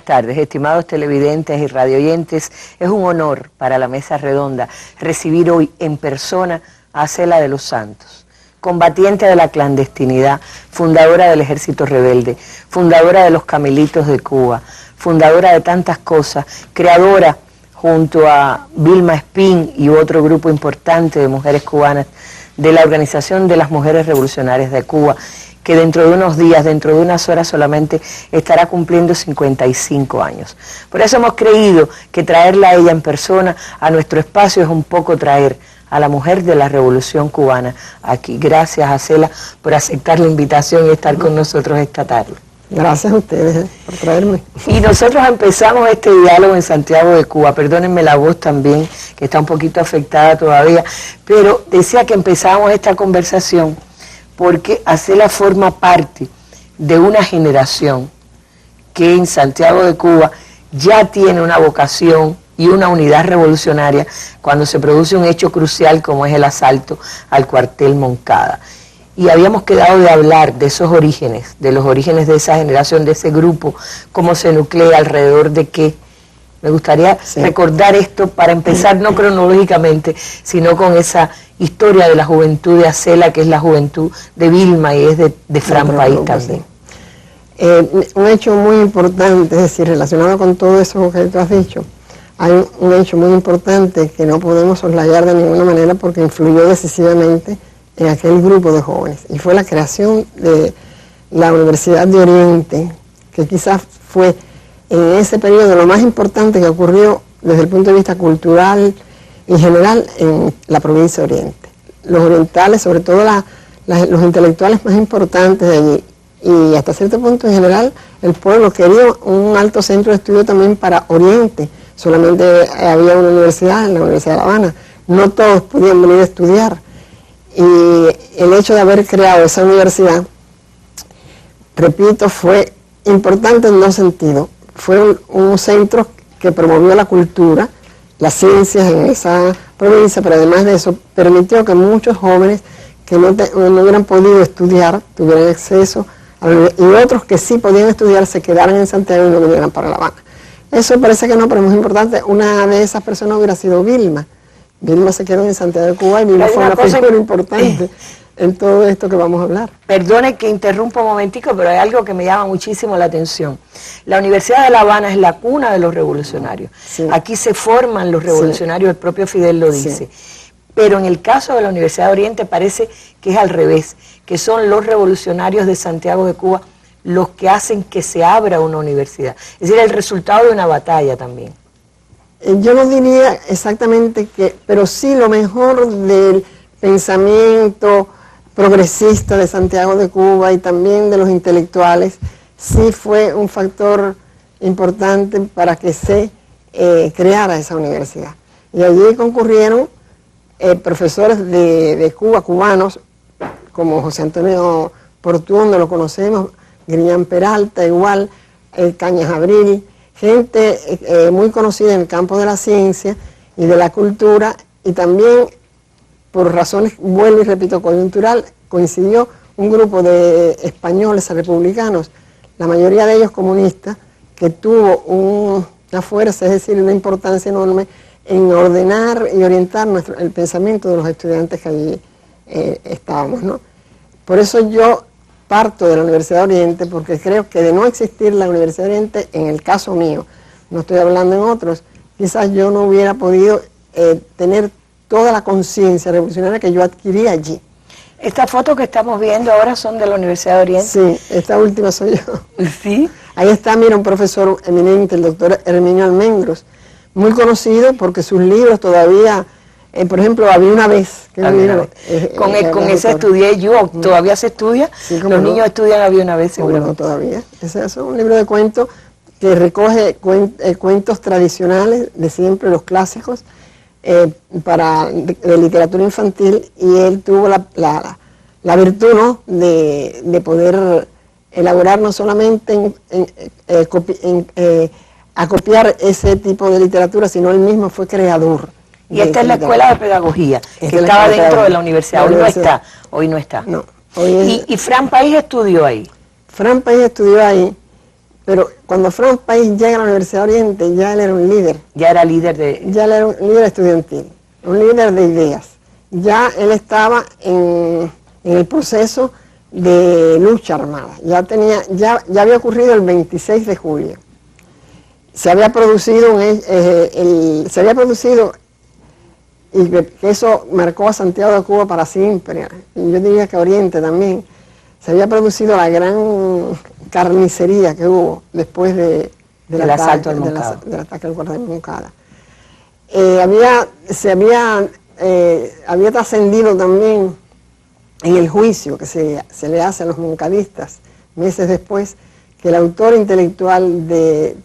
buenas tardes, estimados televidentes y radioyentes. Es un honor para la Mesa Redonda recibir hoy en persona a Acela de los Santos, combatiente de la clandestinidad, fundadora del Ejército Rebelde, fundadora de los Camelitos de Cuba, fundadora de tantas cosas, creadora junto a Vilma Espín y otro grupo importante de mujeres cubanas de la Organización de las Mujeres Revolucionarias de Cuba, que dentro de unos días, dentro de unas horas solamente, estará cumpliendo 55 años. Por eso hemos creído que traerla a ella en persona a nuestro espacio es un poco traer a la mujer de la Revolución Cubana aquí. Gracias, Acela, por aceptar la invitación y estar con nosotros esta tarde. Gracias a ustedes por traerme. Y nosotros empezamos este diálogo en Santiago de Cuba. Perdónenme la voz también, que está un poquito afectada todavía, pero decía que empezamos esta conversación porque Acela forma parte de una generación que en Santiago de Cuba ya tiene una vocación y una unidad revolucionaria cuando se produce un hecho crucial como es el asalto al cuartel Moncada. Y habíamos quedado de hablar de esos orígenes, de los orígenes de esa generación, de ese grupo, cómo se nuclea, alrededor de qué. Me gustaría recordar esto para empezar, no cronológicamente, sino con esa historia de la juventud de Acela, que es la juventud de Vilma y es de Fran País también. Un hecho muy importante, es decir, relacionado con todo eso que tú has dicho, hay un hecho muy importante que no podemos soslayar de ninguna manera porque influyó decisivamente en aquel grupo de jóvenes, y fue la creación de la Universidad de Oriente, que quizás fue en ese periodo lo más importante que ocurrió desde el punto de vista cultural en general en la provincia de Oriente. Los orientales, sobre todo los intelectuales más importantes de allí, y hasta cierto punto en general el pueblo quería un alto centro de estudio también para Oriente. Solamente había una universidad, en la Universidad de La Habana, no todos podían venir a estudiar. Y el hecho de haber creado esa universidad, repito, fue importante en dos sentidos. Fue un centro que promovió la cultura, las ciencias en esa provincia, pero además de eso permitió que muchos jóvenes que no hubieran podido estudiar tuvieran acceso y otros que sí podían estudiar se quedaran en Santiago y no vinieran para La Habana. Eso parece que no, pero es muy importante. Una de esas personas hubiera sido Vilma. Vilma se quedó en Santiago de Cuba y Vilma fue una figura importante en todo esto que vamos a hablar. Perdone que interrumpa un momentico, pero hay algo que me llama muchísimo la atención. La Universidad de La Habana es la cuna de los revolucionarios. Sí. Aquí se forman los revolucionarios, el propio Fidel lo dice. Sí. Pero en el caso de la Universidad de Oriente parece que es al revés, que son los revolucionarios de Santiago de Cuba los que hacen que se abra una universidad. Es decir, el resultado de una batalla también. Yo no diría exactamente que, pero sí lo mejor del pensamiento progresista de Santiago de Cuba y también de los intelectuales, sí fue un factor importante para que se creara esa universidad. Y allí concurrieron profesores de Cuba, cubanos, como José Antonio Portuondo, lo conocemos, Griñán Peralta, igual, Cañas Abril, gente muy conocida en el campo de la ciencia y de la cultura, y también por razones, vuelvo y repito, coyuntural, coincidió un grupo de españoles republicanos, la mayoría de ellos comunistas, que tuvo una fuerza, es decir, una importancia enorme en ordenar y orientar el pensamiento de los estudiantes que allí estábamos, ¿no? Por eso yo parto de la Universidad de Oriente, porque creo que de no existir la Universidad de Oriente, en el caso mío, no estoy hablando en otros, quizás yo no hubiera podido tener toda la conciencia revolucionaria que yo adquirí allí. Estas fotos que estamos viendo ahora son de la Universidad de Oriente. Sí, esta última soy yo. ¿Sí? Ahí está, mira, un profesor eminente, el doctor Herminio Almendros, muy conocido porque sus libros todavía... por ejemplo, Había una vez. Que con ese estudié yo, todavía se estudia, sí, los niños estudian Había una vez seguro. No, todavía. Ese es un libro de cuentos que recoge cuentos tradicionales de siempre, los clásicos, de literatura infantil, y él tuvo la virtud, ¿no?, de poder elaborar no solamente acopiar ese tipo de literatura, sino él mismo fue creador. Y esta es la escuela de pedagogía, que estaba dentro de la universidad. Hoy no está. No, y Fran País estudió ahí. Fran País estudió ahí, Pero cuando Fran Pais llega a la Universidad de Oriente, ya él era un líder. Ya era líder de... Ya él era un líder estudiantil, un líder de ideas. Ya él estaba en el proceso de lucha armada. Ya había ocurrido el 26 de julio. Se había producido y que eso marcó a Santiago de Cuba para siempre, y yo diría que Oriente también. Se había producido la gran carnicería que hubo después del asalto al Moncada. del ataque al cuartel Moncada. Había trascendido también en el juicio que se le hace a los moncadistas meses después, que el autor intelectual de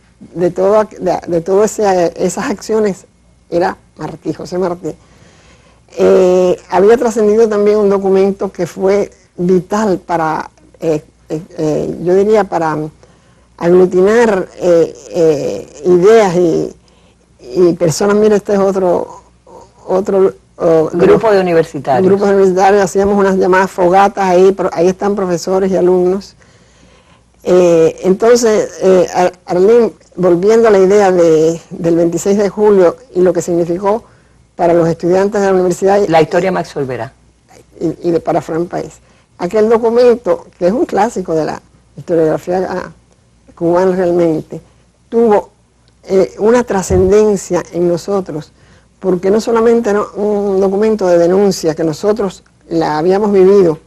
todas esas acciones era Martí, José Martí. Había trascendido también un documento que fue vital para, yo diría, para aglutinar ideas y personas. Mira, este es otro grupo de universitarios. Grupos universitarios, hacíamos unas llamadas fogatas ahí están profesores y alumnos. Entonces, Arlene, volviendo a la idea del 26 de julio y lo que significó para los estudiantes de la universidad. La historia Maxwell Vera. Para Fran Pais. Aquel documento, que es un clásico de la historiografía cubana realmente, tuvo una trascendencia en nosotros, porque no solamente era un documento de denuncia, que nosotros la habíamos vivido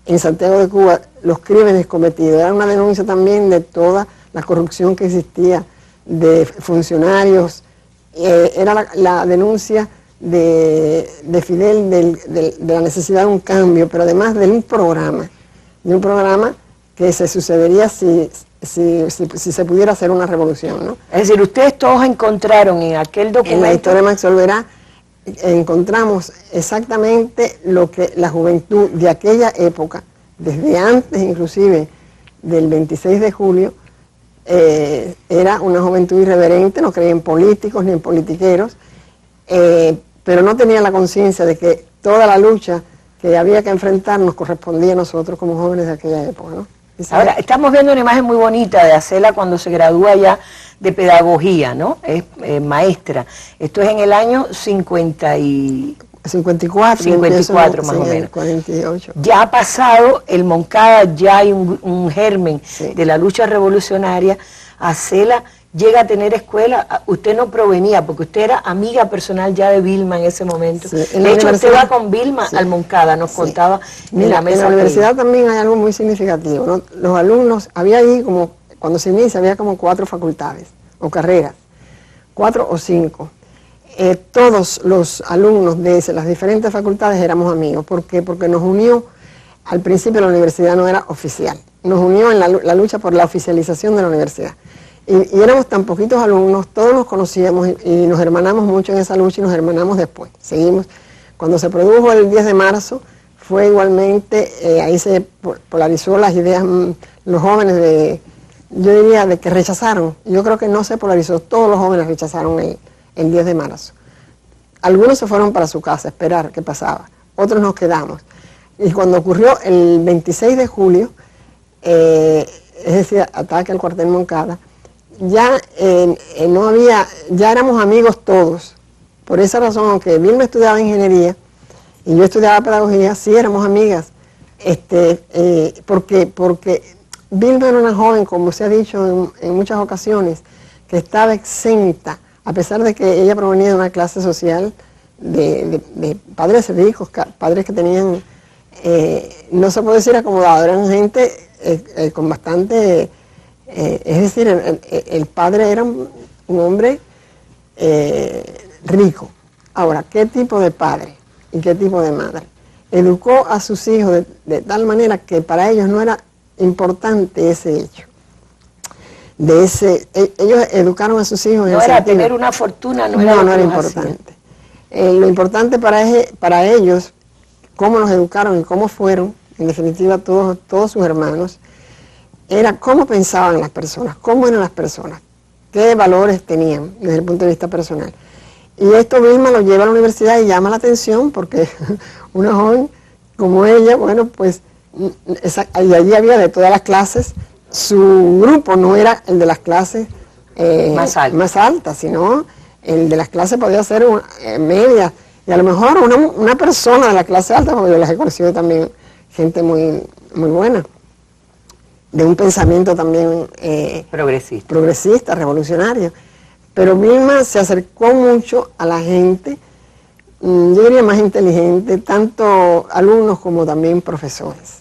en Santiago de Cuba, los crímenes cometidos, era una denuncia también de toda la corrupción que existía, de funcionarios, era la denuncia de Fidel de la necesidad de un cambio, pero además de un programa que se sucedería si se pudiera hacer una revolución, ¿no? Es decir, ustedes todos encontraron en aquel documento... En la historia de Maxwell Vera encontramos exactamente lo que la juventud de aquella época, desde antes inclusive del 26 de julio, era una juventud irreverente, no creía en políticos ni en politiqueros, pero no tenía la conciencia de que toda la lucha que había que enfrentar nos correspondía a nosotros como jóvenes de aquella época, ¿no? Ahora, estamos viendo una imagen muy bonita de Acela cuando se gradúa ya de pedagogía, ¿no? Es maestra. Esto es en el año 54 más o menos. 48. Ya ha pasado el Moncada, ya hay un germen de la lucha revolucionaria. Acela llega a tener escuela. Usted no provenía, porque usted era amiga personal ya de Vilma en ese momento. Sí, de hecho, usted va con Vilma al Moncada, nos contaba en la mesa. En la universidad también hay algo muy significativo, ¿no? Los alumnos, había ahí como, cuando se inicia, había como 4 facultades o carreras, 4 o 5. Todos los alumnos de las diferentes facultades éramos amigos. ¿Por qué? Porque nos unió, al principio la universidad no era oficial, nos unió en la lucha por la oficialización de la universidad. Y éramos tan poquitos alumnos, todos nos conocíamos y nos hermanamos mucho en esa lucha y nos hermanamos después. Seguimos. Cuando se produjo el 10 de marzo, fue igualmente, ahí se polarizó las ideas, los jóvenes yo diría, de que rechazaron. Yo creo que no se polarizó, todos los jóvenes rechazaron el 10 de marzo. Algunos se fueron para su casa a esperar qué pasaba, otros nos quedamos. Y cuando ocurrió el 26 de julio, es decir, ataque al cuartel Moncada, ya ya éramos amigos todos. Por esa razón, aunque Vilma estudiaba ingeniería y yo estudiaba pedagogía, sí éramos amigas. Porque Vilma era una joven, como se ha dicho en muchas ocasiones, que estaba exenta, a pesar de que ella provenía de una clase social de padres ricos, padres que tenían, no se puede decir acomodado, eran gente con bastante... es decir, el padre era un hombre rico. Ahora, ¿qué tipo de padre y qué tipo de madre? Educó a sus hijos de tal manera que para ellos no era importante ese hecho. Ellos educaron a sus hijos en no era tener una fortuna, no era importante. Lo importante para ellos, cómo nos educaron y cómo fueron, en definitiva todos sus hermanos, era cómo pensaban las personas, cómo eran las personas, qué valores tenían desde el punto de vista personal. Y esto Vilma lo lleva a la universidad y llama la atención porque una joven como ella, bueno, pues y allí había de todas las clases, su grupo no era el de las clases más altas, sino el de las clases podía ser medias, y a lo mejor una persona de la clase alta, porque yo las he conocido también, gente muy, muy buena, de un pensamiento también progresista, revolucionario. Pero Vilma se acercó mucho a la gente, yo diría más inteligente, tanto alumnos como también profesores,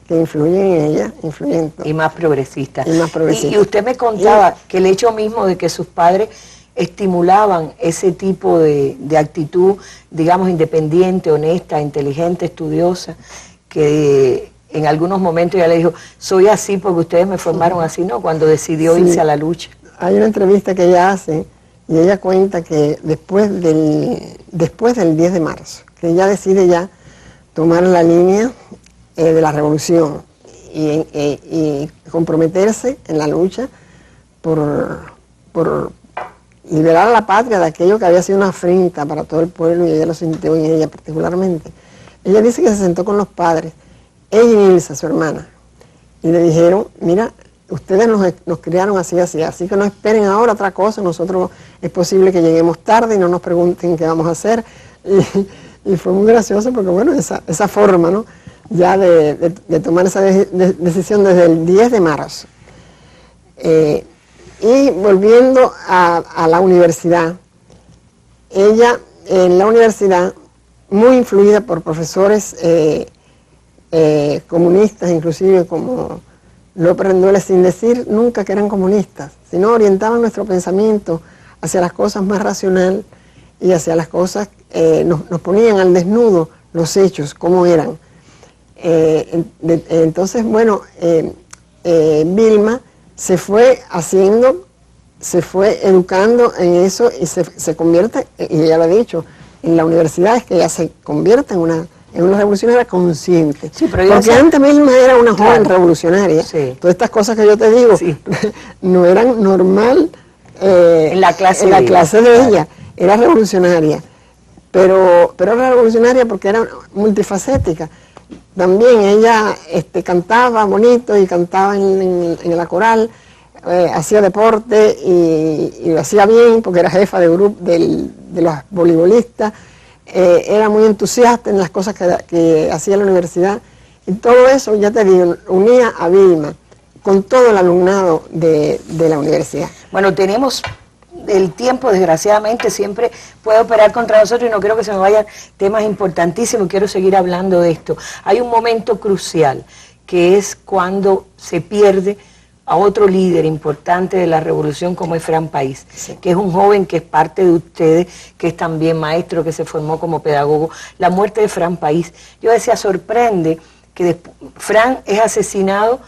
que influyen en ella, y más progresistas. Y usted me contaba que el hecho mismo de que sus padres estimulaban ese tipo de actitud, digamos, independiente, honesta, inteligente, estudiosa, que en algunos momentos ella le dijo, soy así porque ustedes me formaron así, ¿no? Cuando decidió irse a la lucha. Hay una entrevista que ella hace y ella cuenta que después del 10 de marzo, que ella decide ya tomar la línea de la revolución y comprometerse en la lucha por liberar a la patria de aquello que había sido una afrenta para todo el pueblo, y ella lo sintió en ella particularmente. Ella dice que se sentó con los padres, ella y Ilsa, su hermana, y le dijeron, mira, ustedes nos criaron así que no esperen ahora otra cosa, nosotros es posible que lleguemos tarde y no nos pregunten qué vamos a hacer. Y fue muy gracioso porque, bueno, esa forma, ¿no?, ya de tomar esa decisión desde el 10 de marzo. Y volviendo a la universidad, ella en la universidad, muy influida por profesores comunistas, inclusive como López Rendueles, sin decir nunca que eran comunistas, sino orientaban nuestro pensamiento hacia las cosas más racional y hacia las cosas, nos ponían al desnudo los hechos, cómo eran. Entonces, bueno, Vilma se fue educando en eso y se convierte, y ella lo ha dicho, en la universidad es que ella se convierte en una revolucionaria consciente. Sí, pero porque antes Vilma era una joven revolucionaria. Sí. Todas estas cosas que yo te digo no eran normal en la clase de ella. Era revolucionaria. Pero era revolucionaria porque era multifacética. También ella cantaba bonito y cantaba en la coral, hacía deporte y lo hacía bien porque era jefa de grupo de los voleibolistas, era muy entusiasta en las cosas que hacía en la universidad, y todo eso, ya te digo, unía a Vilma con todo el alumnado de la universidad. Bueno, tenemos el tiempo, desgraciadamente, siempre puede operar contra nosotros y no quiero que se me vayan temas importantísimos, quiero seguir hablando de esto. Hay un momento crucial, que es cuando se pierde a otro líder importante de la revolución como es Fran País, que es un joven que es parte de ustedes, que es también maestro, que se formó como pedagogo. La muerte de Fran País, yo decía, sorprende que Fran es asesinado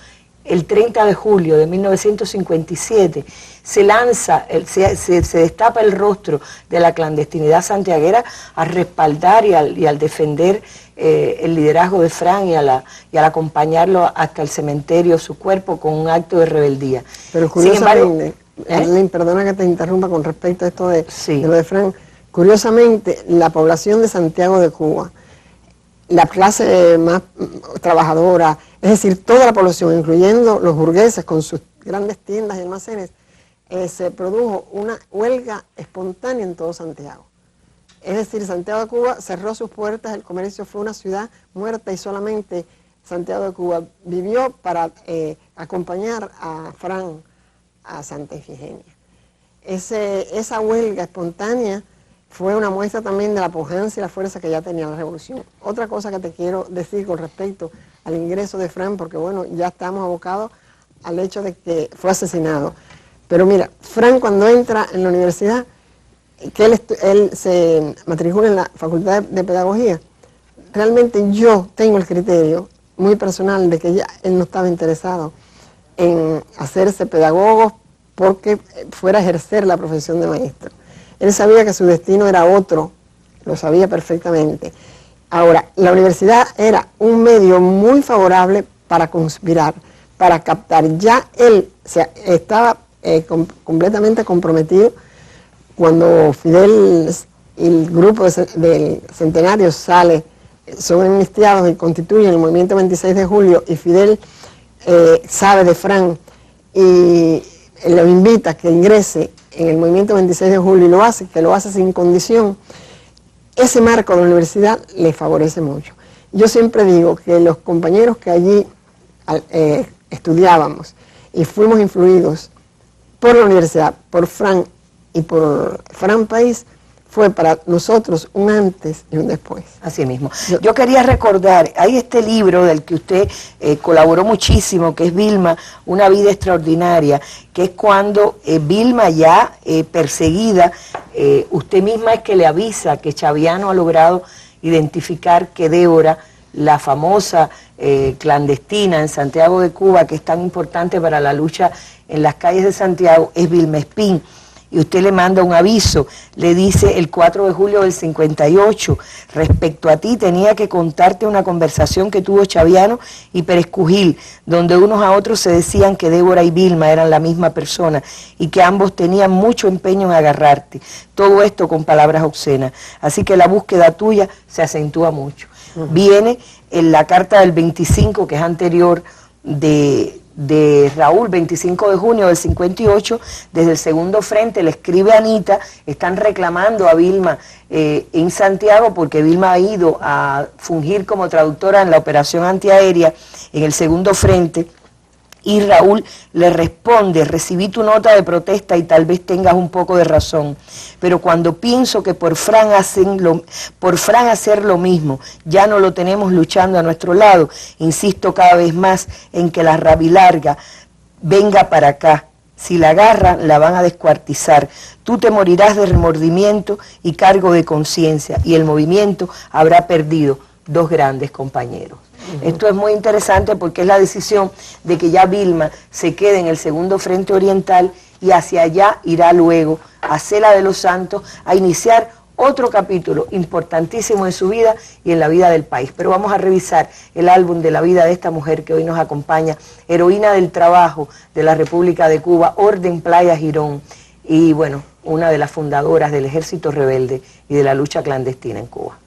el 30 de julio de 1957, se lanza, se destapa el rostro de la clandestinidad santiaguera a respaldar y al defender el liderazgo de Fran y al acompañarlo hasta el cementerio, su cuerpo, con un acto de rebeldía. Pero curiosamente, Arlene, perdona que te interrumpa con respecto a esto de lo de Fran, curiosamente la población de Santiago de Cuba, la clase más trabajadora, es decir, toda la población, incluyendo los burgueses con sus grandes tiendas y almacenes, se produjo una huelga espontánea en todo Santiago. Es decir, Santiago de Cuba cerró sus puertas, el comercio fue una ciudad muerta y solamente Santiago de Cuba vivió para acompañar a Fran a Santa Ifigenia. Esa huelga espontánea fue una muestra también de la pujanza y la fuerza que ya tenía la revolución. Otra cosa que te quiero decir con respecto al ingreso de Fran, porque bueno, ya estamos abocados al hecho de que fue asesinado. Pero mira, Fran cuando entra en la universidad, que él se matricula en la Facultad de Pedagogía, realmente yo tengo el criterio muy personal de que ya él no estaba interesado en hacerse pedagogo porque fuera a ejercer la profesión de maestro. Él sabía que su destino era otro, lo sabía perfectamente. Ahora, la universidad era un medio muy favorable para conspirar, para captar. Ya él estaba completamente comprometido cuando Fidel y el grupo del Centenario son amnistiados y constituyen el movimiento 26 de julio y Fidel sabe de Fran y lo invita a que ingrese en el movimiento 26 de julio y lo hace, que lo hace sin condición, ese marco de la universidad le favorece mucho. Yo siempre digo que los compañeros que allí estudiábamos y fuimos influidos por la universidad, por Fran y por Fran País, fue para nosotros un antes y un después. Así mismo. Yo quería recordar, hay este libro del que usted colaboró muchísimo, que es Vilma, Una vida extraordinaria, que es cuando Vilma ya perseguida, usted misma es que le avisa que Chaviano ha logrado identificar que Débora, la famosa clandestina en Santiago de Cuba, que es tan importante para la lucha en las calles de Santiago, es Vilma Espín. Y usted le manda un aviso, le dice el 4 de julio del 58, respecto a ti tenía que contarte una conversación que tuvo Chaviano y Pérez Cugil, donde unos a otros se decían que Débora y Vilma eran la misma persona y que ambos tenían mucho empeño en agarrarte. Todo esto con palabras obscenas. Así que la búsqueda tuya se acentúa mucho. Viene en la carta del 25, que es anterior de Raúl, 25 de junio del 58, desde el segundo frente le escribe a Anita, están reclamando a Vilma en Santiago porque Vilma ha ido a fungir como traductora en la operación antiaérea en el segundo frente. Y Raúl le responde, recibí tu nota de protesta y tal vez tengas un poco de razón, pero cuando pienso que por Fran hacer lo mismo, ya no lo tenemos luchando a nuestro lado, insisto cada vez más en que la rabilarga venga para acá. Si la agarran, la van a descuartizar. Tú te morirás de remordimiento y cargo de conciencia, y el movimiento habrá perdido dos grandes compañeros. Esto es muy interesante porque es la decisión de que ya Vilma se quede en el segundo frente oriental y hacia allá irá luego a Cela de los Santos a iniciar otro capítulo importantísimo en su vida y en la vida del país. Pero vamos a revisar el álbum de la vida de esta mujer que hoy nos acompaña, heroína del trabajo de la República de Cuba, Orden Playa Girón, y bueno, una de las fundadoras del Ejército Rebelde y de la lucha clandestina en Cuba.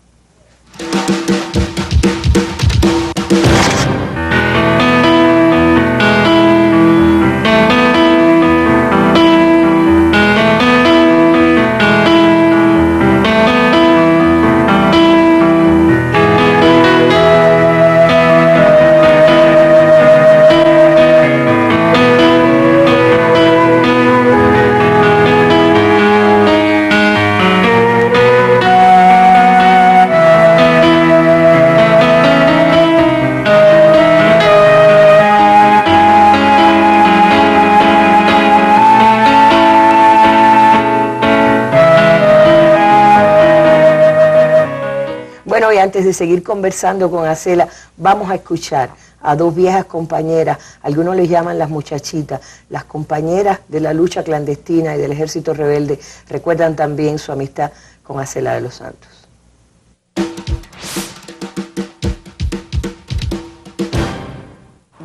Bueno, y antes de seguir conversando con Acela, vamos a escuchar a dos viejas compañeras, algunos les llaman las muchachitas, las compañeras de la lucha clandestina y del Ejército Rebelde, recuerdan también su amistad con Acela de los Santos.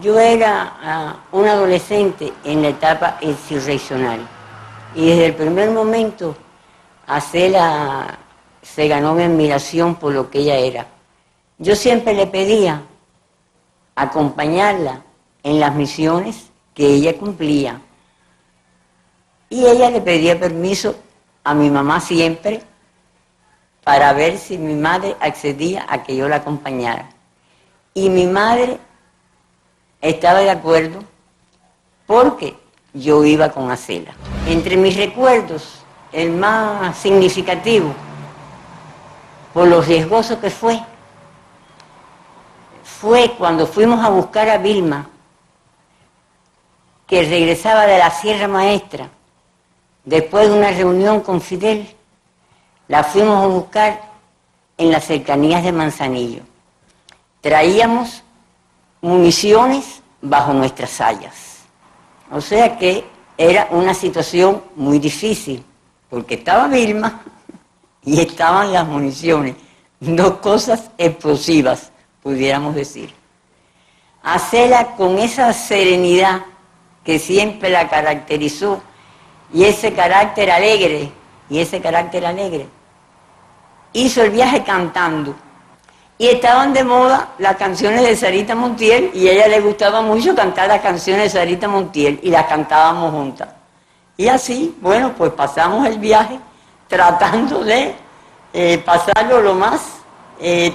Yo era una adolescente en la etapa insurreccional y desde el primer momento Acela se ganó mi admiración por lo que ella era. Yo siempre le pedía acompañarla en las misiones que ella cumplía. Y ella le pedía permiso a mi mamá siempre para ver si mi madre accedía a que yo la acompañara. Y mi madre estaba de acuerdo porque yo iba con Acela. Entre mis recuerdos, el más significativo, por lo riesgoso que fue cuando fuimos a buscar a Vilma, que regresaba de la Sierra Maestra, después de una reunión con Fidel, la fuimos a buscar en las cercanías de Manzanillo. Traíamos municiones bajo nuestras sayas. O sea que era una situación muy difícil, porque estaba Vilma y estaban las municiones, dos cosas explosivas, pudiéramos decir. Acela con esa serenidad que siempre la caracterizó, y ese carácter alegre, hizo el viaje cantando. Y estaban de moda las canciones de Sarita Montiel y a ella le gustaba mucho cantar las canciones de Sarita Montiel y las cantábamos juntas. Y así, bueno, pues pasamos el viaje tratando de pasarlo lo más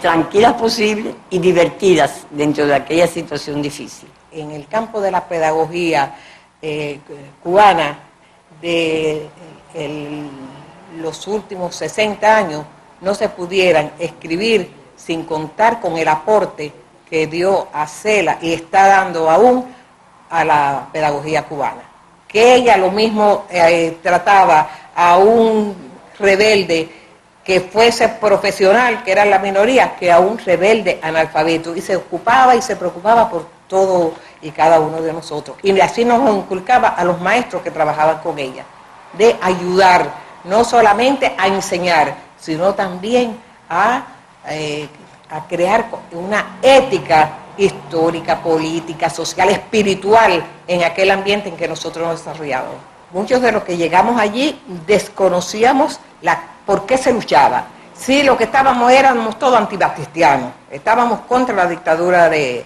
tranquilas posible y divertidas dentro de aquella situación difícil. En el campo de la pedagogía cubana de los últimos 60 años no se pudieran escribir sin contar con el aporte que dio a Cela y está dando aún a la pedagogía cubana. Que ella lo mismo trataba a un rebelde que fuese profesional, que era la minoría, que a un rebelde analfabeto, y se ocupaba y se preocupaba por todo y cada uno de nosotros. Y así nos inculcaba a los maestros que trabajaban con ella, de ayudar, no solamente a enseñar, sino también a crear una ética histórica, política, social, espiritual en aquel ambiente en que nosotros nos desarrollábamos. Muchos de los que llegamos allí desconocíamos por qué se luchaba. Sí, lo que éramos todos antibatistianos, estábamos contra la dictadura de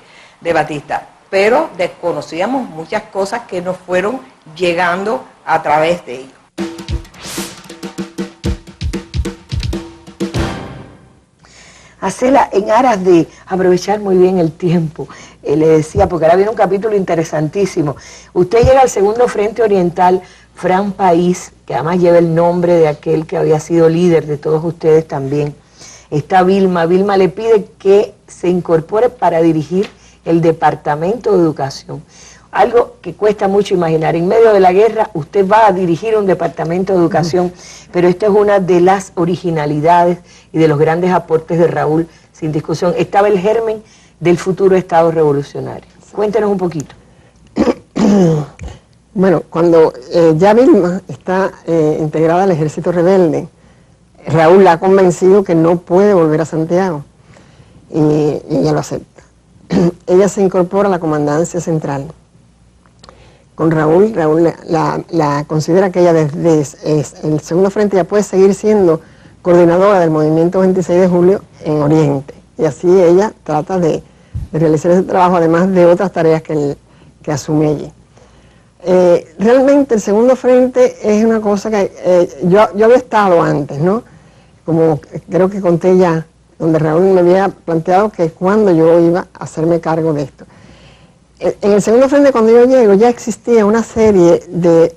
Batista, pero desconocíamos muchas cosas que nos fueron llegando a través de ellos. A Cela, en aras de aprovechar muy bien el tiempo, le decía, porque ahora viene un capítulo interesantísimo. Usted llega al segundo Frente Oriental, Fran País, que además lleva el nombre de aquel que había sido líder de todos ustedes también. Está Vilma. Vilma le pide que se incorpore para dirigir el Departamento de Educación. Algo que cuesta mucho imaginar. En medio de la guerra, usted va a dirigir un Departamento de Educación, pero esta es una de las originalidades y de los grandes aportes de Raúl, sin discusión. Estaba el germen del futuro Estado revolucionario. Cuéntenos un poquito. Bueno, cuando ya Vilma está integrada al ejército rebelde, Raúl la ha convencido que no puede volver a Santiago y ella lo acepta. Ella se incorpora a la comandancia central. Con Raúl la considera que ella desde el segundo frente ya puede seguir siendo coordinadora del movimiento 26 de julio en Oriente. Y así ella trata de realizar ese trabajo, además de otras tareas que asume allí. Realmente el segundo frente es una cosa que yo había estado antes, ¿no? Como creo que conté ya, donde Raúl me había planteado que cuando yo iba a hacerme cargo de esto. En el segundo frente, cuando yo llego, ya existía una serie de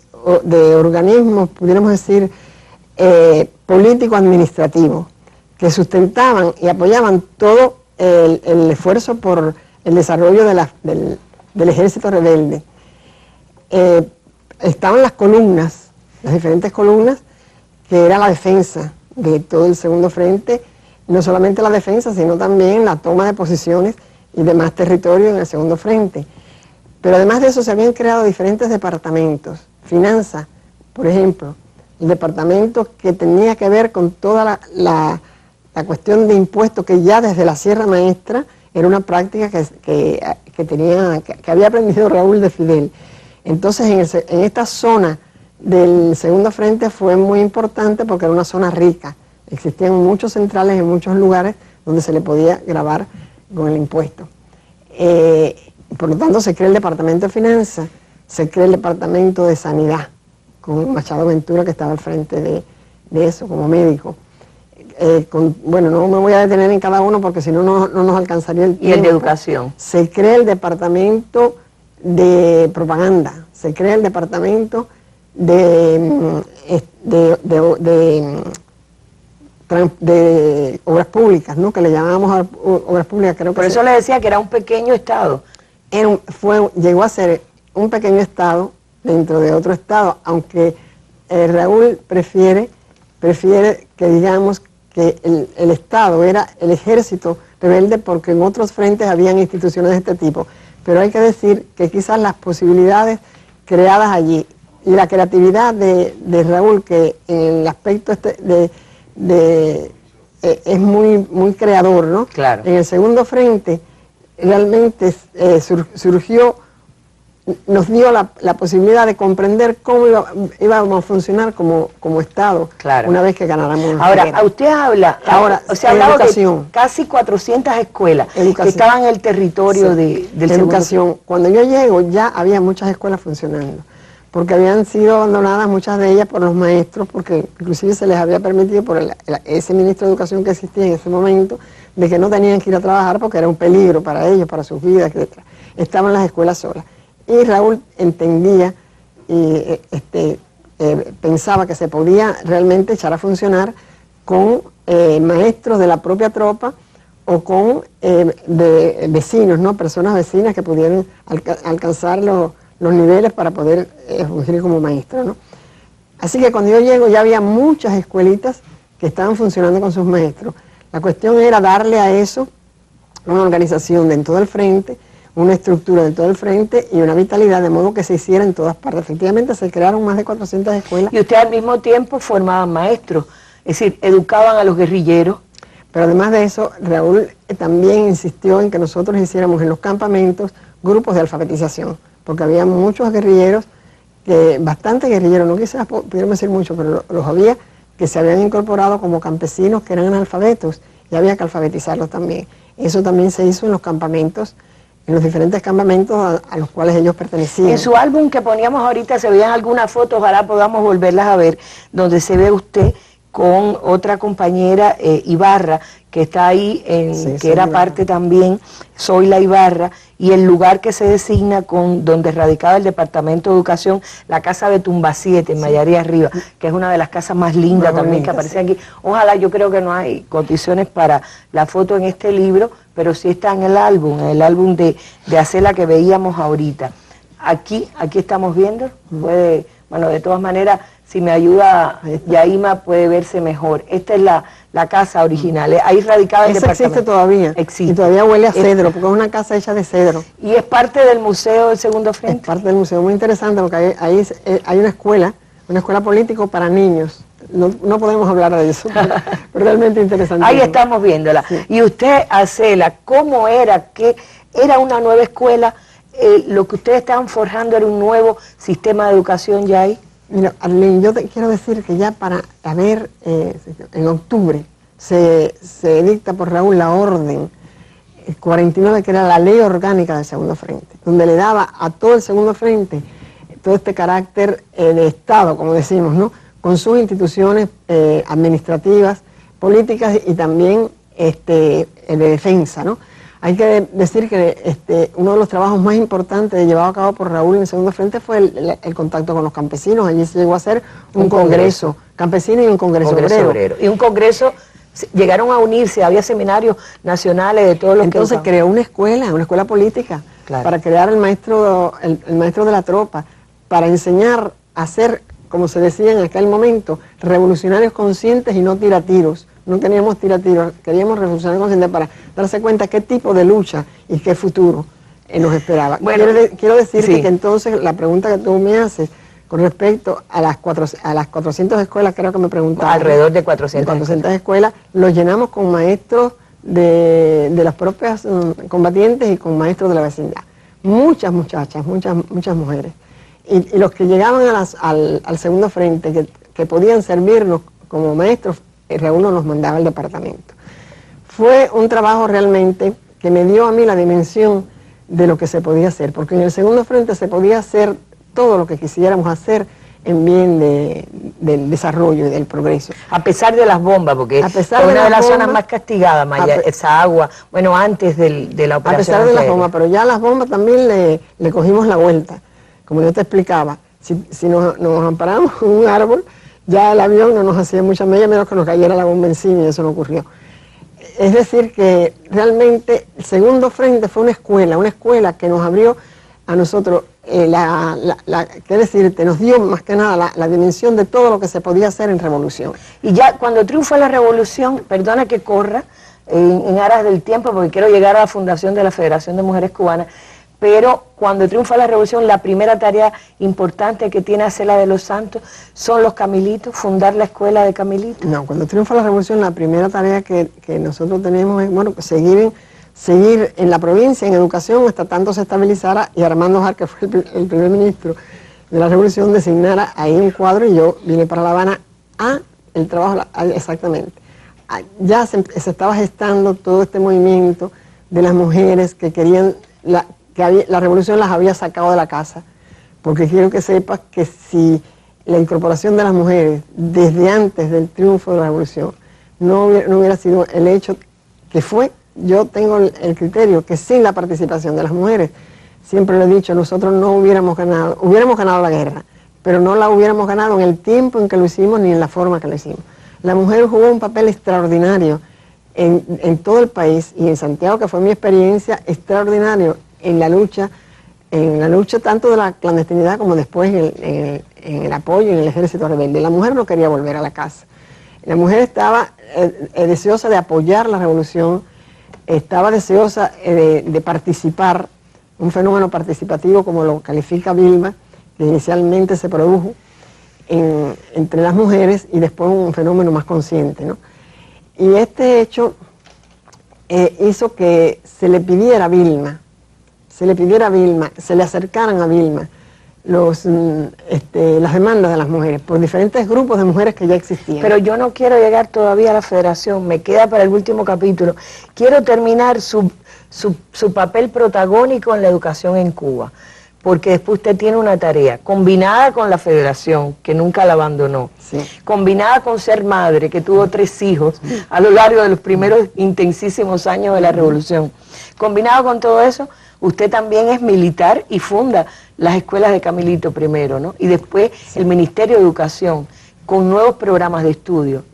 organismos, pudiéramos decir, político-administrativos, que sustentaban y apoyaban todo el esfuerzo por el desarrollo del ejército rebelde. Estaban las columnas, las diferentes columnas, que era la defensa de todo el segundo frente, no solamente la defensa, sino también la toma de posiciones y demás territorios en el segundo frente. Pero además de eso se habían creado diferentes departamentos. Finanzas, por ejemplo, el departamento que tenía que ver con toda la cuestión de impuestos, que ya desde la Sierra Maestra era una práctica que había aprendido Raúl de Fidel. Entonces en esta zona del segundo frente fue muy importante porque era una zona rica. Existían muchos centrales en muchos lugares donde se le podía grabar con el impuesto. Por lo tanto, se crea el Departamento de Finanzas, se crea el Departamento de Sanidad, con Machado Ventura, que estaba al frente de eso como médico. Bueno, no me voy a detener en cada uno porque si no, no nos alcanzaría el tiempo. Y el de Educación. Se crea el Departamento de Propaganda, se crea el Departamento de Obras Públicas, ¿no? Que le llamábamos Obras Públicas, creo que. Por eso le decía que era un pequeño estado. Llegó a ser un pequeño estado dentro de otro estado, aunque Raúl prefiere que digamos que el estado era el ejército rebelde, porque en otros frentes habían instituciones de este tipo. Pero hay que decir que quizás las posibilidades creadas allí y la creatividad de Raúl, que en el aspecto es muy creador, ¿no? Claro. En el segundo frente realmente surgió nos dio la posibilidad de comprender cómo íbamos a funcionar como Estado, claro, una vez que ganáramos. Ahora, usted habla, o sea, hablaba de casi 400 escuelas que estaban en el territorio del educación. Cuando yo llego ya había muchas escuelas funcionando, porque habían sido abandonadas muchas de ellas por los maestros, porque inclusive se les había permitido por ese ministro de Educación que existía en ese momento, de que no tenían que ir a trabajar porque era un peligro para ellos, para sus vidas, etc. Estaban las escuelas solas. Y Raúl entendía y pensaba que se podía realmente echar a funcionar con maestros de la propia tropa o con vecinos, ¿no? Personas vecinas que pudieran alcanzar los niveles para poder fungir como maestro, ¿no? Así que cuando yo llego ya había muchas escuelitas que estaban funcionando con sus maestros. La cuestión era darle a eso una organización dentro del frente, una estructura de todo el frente y una vitalidad, de modo que se hiciera en todas partes. Efectivamente se crearon más de 400 escuelas. Y usted al mismo tiempo formaban maestros, es decir, educaban a los guerrilleros. Pero además de eso, Raúl también insistió en que nosotros hiciéramos en los campamentos grupos de alfabetización, porque había muchos guerrilleros, bastantes guerrilleros, no quizás pudiéramos decir mucho, pero los había que se habían incorporado como campesinos que eran analfabetos y había que alfabetizarlos también. Eso también se hizo en los campamentos, en los diferentes campamentos a los cuales ellos pertenecían. En su álbum que poníamos ahorita se veían algunas fotos, ojalá podamos volverlas a ver, donde se ve usted con otra compañera, Ibarra, que está ahí, que era parte también, Zoila Ibarra, y el lugar que se designa donde radicaba el Departamento de Educación, la casa de Tumba 7, en Mayarí Arriba, que es una de las casas más lindas también que aparece aquí. Ojalá, yo creo que no hay condiciones para la foto en este libro, pero sí está en el álbum de Acela que veíamos ahorita. Aquí estamos viendo, bueno, de todas maneras, si me ayuda Yaima puede verse mejor. Esta es la casa original, ahí radicaba el departamento. Existe todavía, existe. Y todavía huele a cedro, porque es una casa hecha de cedro. ¿Y es parte del Museo del Segundo Frente? Es parte del museo, muy interesante, porque ahí hay una escuela política para niños. No podemos hablar de eso, pero realmente interesante. Ahí estamos viéndola. Sí. Y usted, Acela, ¿cómo era? ¿Qué era una nueva escuela? ¿Lo que ustedes estaban forjando era un nuevo sistema de educación ya ahí? Mira, Arlene, yo te quiero decir que ya en octubre se dicta por Raúl la orden 49, que era la ley orgánica del Segundo Frente, donde le daba a todo el Segundo Frente todo este carácter de Estado, como decimos, ¿no? Con sus instituciones administrativas, políticas y también de defensa, ¿no? Hay que decir que uno de los trabajos más importantes llevado a cabo por Raúl en el Segundo Frente fue el contacto con los campesinos. Allí se llegó a hacer un congreso campesino y un congreso obrero. Y un congreso, llegaron a unirse, había seminarios nacionales de todos los que... Entonces creó una escuela política, claro, para crear el maestro de la tropa, para enseñar a ser, como se decía en aquel momento, revolucionarios conscientes y no tiratiros. No queríamos tiratiros, queríamos revolucionarios conscientes para darse cuenta qué tipo de lucha y qué futuro nos esperaba. Bueno, quiero decirte que entonces la pregunta que tú me haces con respecto a las 400 escuelas, creo que me preguntaban. Alrededor de 400 escuelas, los llenamos con maestros de las propias combatientes y con maestros de la vecindad. Muchas muchachas, muchas mujeres. Y los que llegaban al Segundo Frente, que podían servirnos como maestros, Raúl nos los mandaba al departamento. Fue un trabajo realmente que me dio a mí la dimensión de lo que se podía hacer, porque en el Segundo Frente se podía hacer todo lo que quisiéramos hacer en bien del desarrollo y del progreso. A pesar de las bombas, porque es una de las zonas más castigadas, esa agua, bueno, antes de la operación. A pesar de las bombas, pero ya las bombas también le cogimos la vuelta. Como yo te explicaba, si nos amparamos con un árbol, ya el avión no nos hacía mucha mella, menos que nos cayera la bomba encima, y eso no ocurrió. Es decir, que realmente el Segundo Frente fue una escuela que nos abrió a nosotros, qué decirte, nos dio más que nada la dimensión de todo lo que se podía hacer en revolución. Y ya cuando triunfa la revolución, perdona que corra en aras del tiempo, porque quiero llegar a la fundación de la Federación de Mujeres Cubanas, pero cuando triunfa la revolución, la primera tarea importante que tiene Acela de los Santos son los Camilitos, fundar la escuela de Camilitos. No, cuando triunfa la revolución, la primera tarea que nosotros tenemos es, bueno, seguir seguir en la provincia en educación hasta tanto se estabilizara y Armando Jar, que fue el primer ministro de la Revolución, designara ahí un cuadro y yo vine para La Habana a el trabajo, exactamente. Ya se estaba gestando todo este movimiento de las mujeres que querían, la revolución las había sacado de la casa, porque quiero que sepas que si la incorporación de las mujeres desde antes del triunfo de la revolución no hubiera sido el hecho que fue, yo tengo el criterio que sin la participación de las mujeres, siempre lo he dicho, nosotros no hubiéramos ganado la guerra, pero no la hubiéramos ganado en el tiempo en que lo hicimos ni en la forma que lo hicimos. La mujer jugó un papel extraordinario en todo el país y en Santiago, que fue mi experiencia, extraordinario en la lucha tanto de la clandestinidad como después en el apoyo en el ejército rebelde. La mujer no quería volver a la casa. La mujer estaba deseosa de apoyar la revolución, estaba deseosa de participar, un fenómeno participativo como lo califica Vilma, que inicialmente se produjo entre las mujeres y después un fenómeno más consciente, ¿no? Y este hecho hizo que se le pidiera a Vilma, se le acercaran a Vilma las demandas de las mujeres, por diferentes grupos de mujeres que ya existían. Pero yo no quiero llegar todavía a la federación, me queda para el último capítulo. Quiero terminar su papel protagónico en la educación en Cuba, porque después usted tiene una tarea, combinada con la federación, que nunca la abandonó, sí, combinada con ser madre, que tuvo 3 hijos a lo largo de los primeros intensísimos años de la revolución. Combinado con todo eso, usted también es militar y funda las escuelas de Camilito primero, ¿no? Y después el Ministerio de Educación, con nuevos programas de estudio.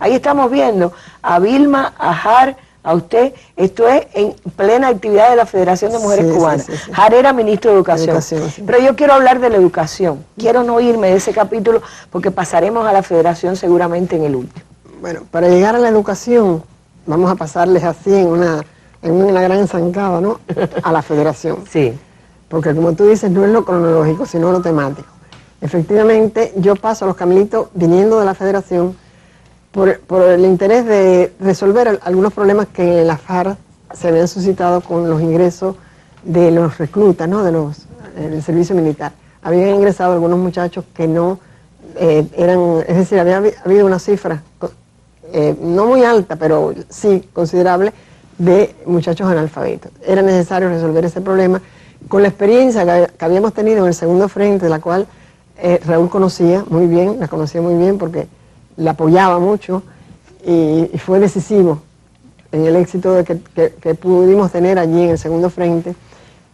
Ahí estamos viendo a Vilma, a Jar, a usted, esto es en plena actividad de la Federación de Mujeres Cubanas. Sí. Jar era ministro de Educación. Sí. Pero yo quiero hablar de la educación. Quiero no irme de ese capítulo porque pasaremos a la Federación seguramente en el último. Bueno, para llegar a la educación, vamos a pasarles así en una gran zancada, ¿no? A la Federación. Sí. Porque como tú dices, no es lo cronológico, sino lo temático. Efectivamente, yo paso a los Camilitos viniendo de la Federación por el interés de resolver algunos problemas que en la FARC se habían suscitado con los ingresos de los reclutas, ¿no? Del servicio militar. Habían ingresado algunos muchachos que no eran, es decir, había habido una cifra no muy alta, pero sí considerable, de muchachos analfabetos. Era necesario resolver ese problema con la experiencia que habíamos tenido en el segundo frente, de la cual Raúl conocía muy bien, la conocía muy bien porque la apoyaba mucho y fue decisivo en el éxito que pudimos tener allí en el segundo frente.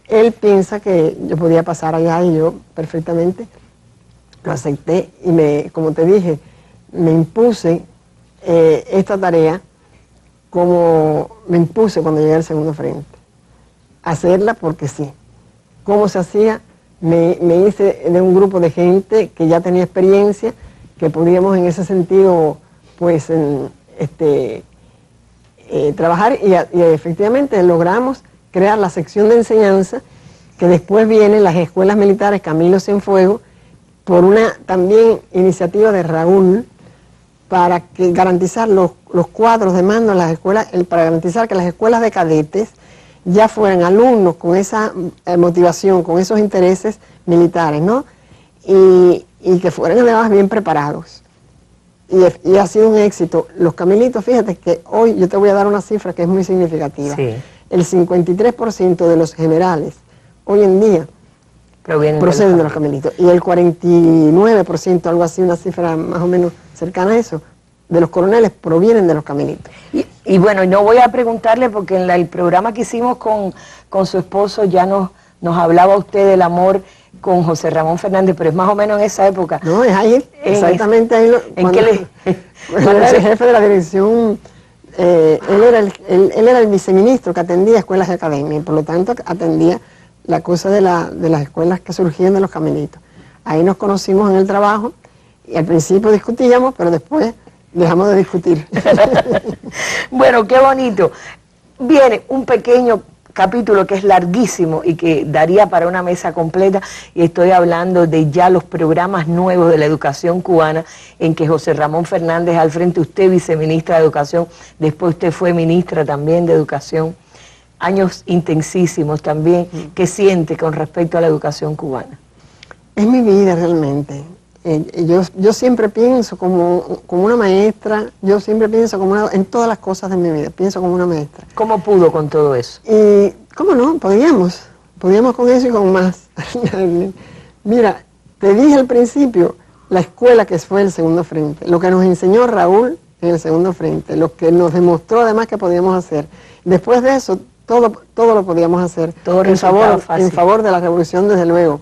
Él piensa que yo podía pasar allá y yo perfectamente lo acepté y como te dije, me impuse esta tarea como me impuse cuando llegué al segundo frente. Hacerla porque sí. ¿Cómo se hacía? Me hice de un grupo de gente que ya tenía experiencia, que podíamos en ese sentido pues trabajar y efectivamente logramos crear la sección de enseñanza que después vienen las escuelas militares Camilo Cienfuegos por una también iniciativa de Raúl para garantizar los cuadros de mando en las escuelas, para garantizar que las escuelas de cadetes ya fueran alumnos con esa motivación, con esos intereses militares, ¿no? Y que fueran además bien preparados. Y ha sido un éxito. Los Camilitos, fíjate que hoy yo te voy a dar una cifra que es muy significativa. Sí. El 53% de los generales hoy en día proceden de los Camilitos. Y el 49%, algo así, una cifra más o menos cercana a eso, de los coroneles provienen de los Camilitos. Y bueno, no voy a preguntarle porque en el programa que hicimos con su esposo ya nos hablaba usted del amor con José Ramón Fernández, pero es más o menos en esa época. No, es ahí, exactamente ahí. Cuando él era el jefe de la dirección, él era el viceministro que atendía escuelas de academia, y por lo tanto atendía la cosa de las escuelas que surgían de los Camilitos. Ahí nos conocimos en el trabajo y al principio discutíamos, pero después dejamos de discutir. Bueno, qué bonito. Viene un pequeño capítulo que es larguísimo y que daría para una mesa completa, y estoy hablando de ya los programas nuevos de la educación cubana, en que José Ramón Fernández al frente, usted viceministra de Educación, después usted fue ministra también de Educación. años intensísimos también. ¿Qué siente con respecto a la educación cubana? Es mi vida realmente. Yo siempre pienso como una maestra, yo siempre pienso en todas las cosas de mi vida, pienso como una maestra. ¿Cómo pudo con todo eso? Y, ¿cómo no? Podíamos con eso y con más. Mira, te dije al principio, la escuela que fue el segundo frente, lo que nos enseñó Raúl en el segundo frente, lo que nos demostró además que podíamos hacer. Después de eso, todo lo podíamos hacer Todo en fácil. favor de la revolución, desde luego.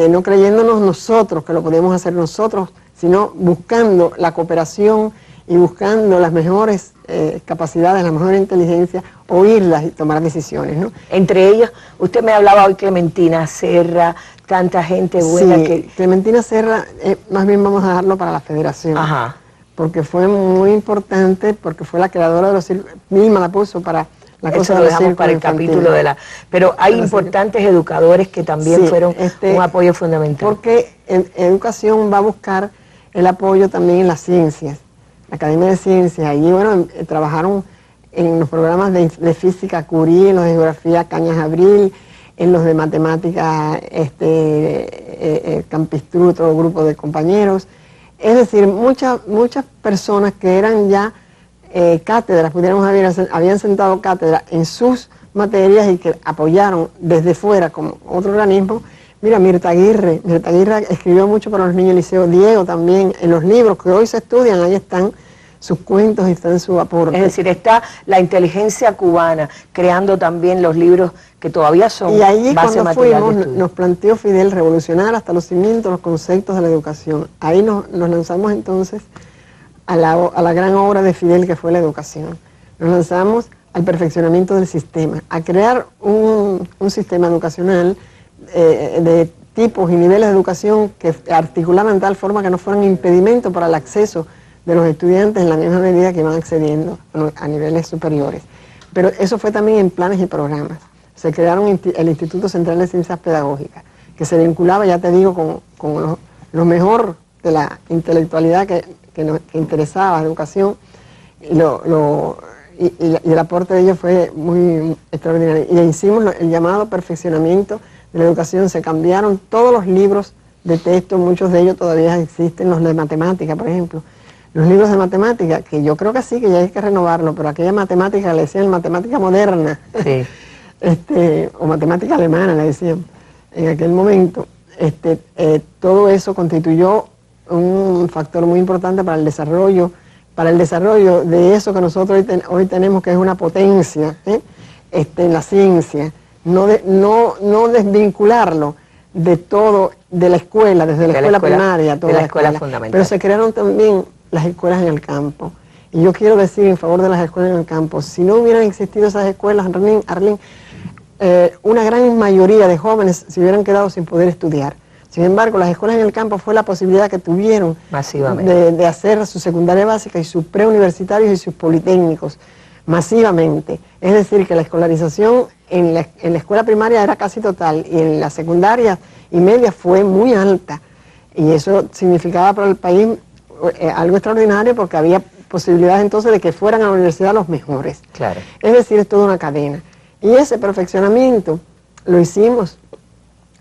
No creyéndonos nosotros que lo podíamos hacer nosotros, sino buscando la cooperación y buscando las mejores capacidades, la mejor inteligencia, oírlas y tomar decisiones, ¿no? Entre ellos, usted me hablaba hoy Clementina Serra, tanta gente buena Sí, que... Clementina Serra, más bien vamos a dejarlo para la federación. Ajá. Porque fue muy importante, porque fue la creadora de los círculos, misma la puso para la Eso cosa lo de los dejamos para el círculos capítulo infantiles. de la... Pero hay importantes educadores que también Sí, fueron un apoyo fundamental. Porque educación va a buscar el apoyo también en las ciencias, la Academia de Ciencias. Allí, bueno, trabajaron en los programas de física Curie, en los de geografía Cañas Abril, en los de matemática Campistrú, otro grupo de compañeros. Es decir, muchas personas que eran ya cátedras, habían sentado cátedra en sus materias y que apoyaron desde fuera como otro organismo. Mira, Mirta Aguirre escribió mucho para los niños del liceo, Diego también, en los libros que hoy se estudian, ahí están sus cuentos y están su aporte. Es decir, está la inteligencia cubana creando también los libros que todavía son y allí base cuando material fuimos de estudio. nos planteó Fidel revolucionar hasta los cimientos los conceptos de la educación. Ahí nos lanzamos entonces a la gran obra de Fidel que fue la educación. Nos lanzamos al perfeccionamiento del sistema, a crear un sistema educacional de tipos y niveles de educación que articularan de tal forma que no fueran impedimento para el acceso de los estudiantes en la misma medida que iban accediendo a niveles superiores. Pero eso fue también en planes y programas. Se crearon el Instituto Central de Ciencias Pedagógicas, que se vinculaba, ya te digo, con lo mejor de la intelectualidad que interesaba la educación, y el aporte de ellos fue muy extraordinario. Y hicimos el llamado perfeccionamiento de la educación. Se cambiaron todos los libros de texto, muchos de ellos todavía existen, los de matemática, por ejemplo. Los libros de matemática, que yo creo que sí, que ya hay que renovarlo, pero aquella matemática le decían matemática moderna, Sí. O matemática alemana le decían en aquel momento. Todo eso constituyó un factor muy importante para el desarrollo de eso que nosotros hoy tenemos, que es una potencia en la ciencia. No desvincularlo de todo, de la escuela, desde la escuela primaria, toda de la escuela fundamental. Pero se crearon también las escuelas en el campo. Y yo quiero decir en favor de las escuelas en el campo, si no hubieran existido esas escuelas, Arlene, una gran mayoría de jóvenes se hubieran quedado sin poder estudiar. Sin embargo, las escuelas en el campo fue la posibilidad que tuvieron masivamente de hacer su secundaria básica y sus preuniversitarios y sus politécnicos masivamente. Es decir, que la escolarización en la escuela primaria era casi total y en la secundaria y media fue muy alta. Y eso significaba para el país algo extraordinario, porque había posibilidades entonces de que fueran a la universidad los mejores. Claro. Es decir, es toda una cadena. Y ese perfeccionamiento lo hicimos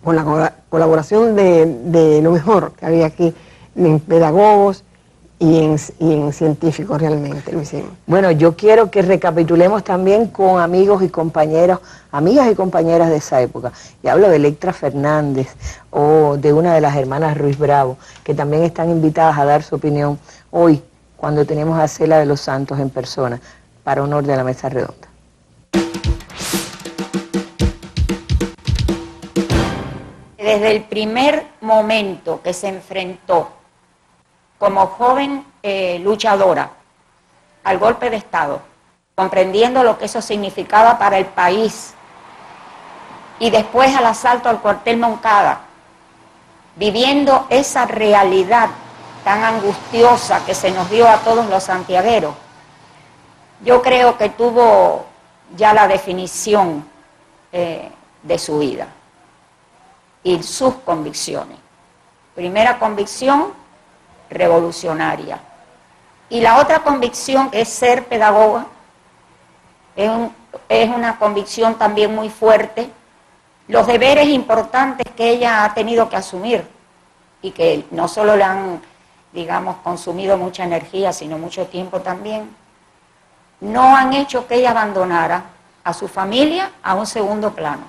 con la colaboración de lo mejor que había aquí, en pedagogos y en científicos, realmente lo hicimos. Bueno, yo quiero que recapitulemos también con amigos y compañeros, amigas y compañeras de esa época. Y hablo de Electra Fernández o de una de las hermanas Ruiz Bravo, que también están invitadas a dar su opinión hoy, cuando tenemos a Cela de los Santos en persona, para honor de la mesa redonda. Desde el primer momento que se enfrentó como joven luchadora al golpe de Estado, comprendiendo lo que eso significaba para el país, y después al asalto al cuartel Moncada, viviendo esa realidad tan angustiosa que se nos dio a todos los santiagueros, yo creo que tuvo ya la definición de su vida y sus convicciones. Primera convicción, revolucionaria. Y la otra convicción, que es ser pedagoga, es es una convicción también muy fuerte, los deberes importantes que ella ha tenido que asumir y que no solo le han, digamos, consumido mucha energía, sino mucho tiempo también, no han hecho que ella abandonara a su familia a un segundo plano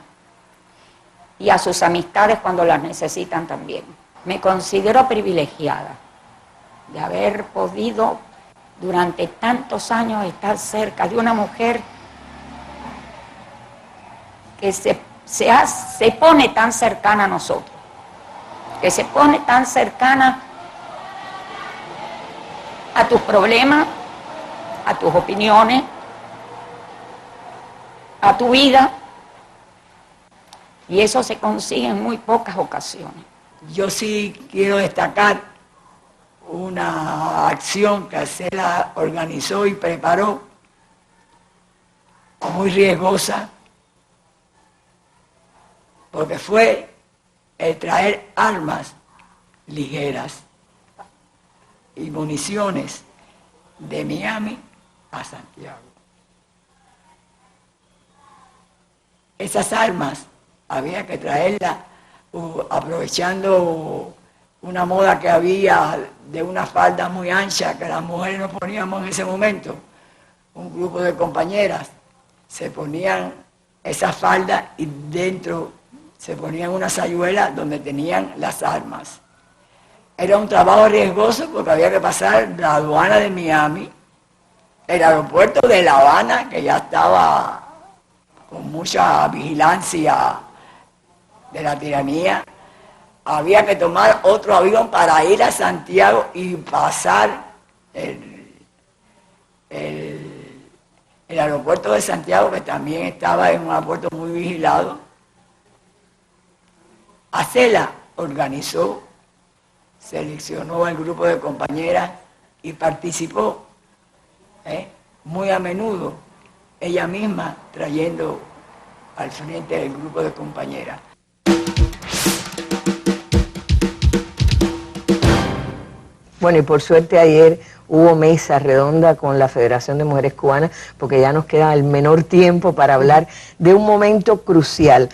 y a sus amistades cuando las necesitan también. Me considero privilegiada de haber podido durante tantos años estar cerca de una mujer que se pone tan cercana a nosotros, que se pone tan cercana a tus problemas, a tus opiniones, a tu vida, y eso se consigue en muy pocas ocasiones. Yo sí quiero destacar una acción que Acela organizó y preparó, muy riesgosa, porque fue el traer armas ligeras y municiones de Miami a Santiago. Esas armas había que traerlas aprovechando una moda que había de una falda muy ancha que las mujeres nos poníamos en ese momento. Un grupo de compañeras se ponían esas faldas y dentro se ponían una sayuela donde tenían las armas. Era un trabajo riesgoso porque había que pasar la aduana de Miami, el aeropuerto de La Habana, que ya estaba con mucha vigilancia de la tiranía. Había que tomar otro avión para ir a Santiago y pasar el aeropuerto de Santiago, que también estaba en un aeropuerto muy vigilado. Acela organizó, seleccionó el grupo de compañeras y participó muy a menudo, ella misma trayendo al frente del grupo de compañeras. Bueno, y por suerte ayer hubo mesa redonda con la Federación de Mujeres Cubanas, porque ya nos queda el menor tiempo para hablar de un momento crucial.